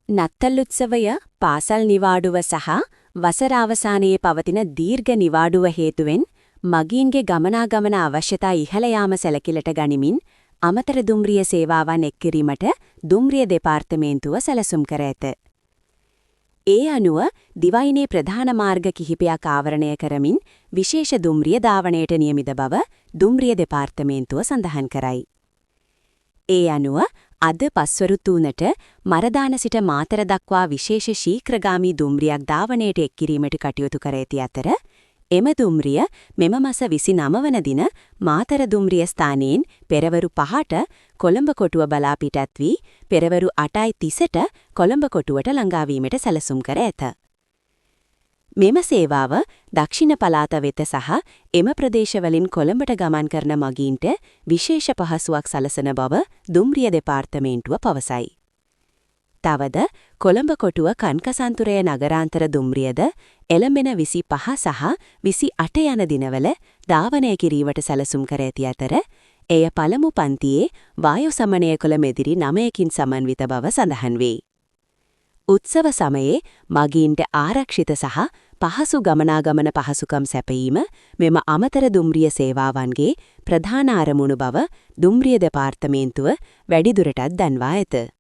නත්තල් උත්සවය පාසල් නිවාඩුව සහ වසර අවසානයේ පවතින දීර්ඝ නිවාඩුව හේතුවෙන් මගීන්ගේ ගමනාගමන අවශ්‍යතා ඉහළ යාම සැලකිලට ගනිමින් අමතර දුම්රිය සේවාවන් එක් කිරීමට දුම්රිය දෙපාර්තමේන්තුව සැලසුම් කර ඇත. ඒ අනුව දිවයිනේ ප්‍රධාන මාර්ග කිහිපයක් ආවරණය කරමින් විශේෂ දුම්රිය ධාවනයට නියමිත බව දුම්රිය දෙපාර්තමේන්තුව සඳහන් කරයි. ඒ අනුව අද පස්වරු 3ට මරදාන සිට මාතර දක්වා විශේෂ ශීඝ්‍රගාමී දුම්රියක් ධාවනයට එක් කිරීමට කටයුතු කර ඇති අතර එම දුම්රිය මෙම මාස 29 වන දින මාතර දුම්රිය ස්ථානයෙන් පෙරවරු 5ට කොළඹ කොටුව බලා පිටත් වී පෙරවරු 8:30ට කොළඹ කොටුවට ළඟා වීමට සැලසුම් කර ඇත. මෙම සේවාව දක්ෂිණ පළාත වෙත සහ එම ප්‍රදේශවලින් කොළඹට ගමන් කරන මගීන්ට විශේෂ පහසුවක් සලසන බව දුම්රිය දෙපාර්තමේන්තුව පවසයි. තවද කොළඹ කොටුව කන්කසන්තුරය නගරාන්තර දුම්රියද එළඹෙන 25 සහ 28 යන දිනවල ධාවනය කිරීමට සැලසුම් කර ඇති අතර එය පළමු පන්තියේ වායු සමනය කළ මෙදිරි 9කින් සමන්විත බව සඳහන් වේ. උත්සව සමයේ මගීන්ට ආරක්ෂිත සහ පහසු ගමනාගමන පහසුකම් සැපයීම මෙම අමතර දුම්රිය සේවාවන්ගේ ප්‍රධාන අරමුණු බව දුම්රිය දෙපාර්තමේන්තුව වැඩිදුරටත් දන්වා ඇත.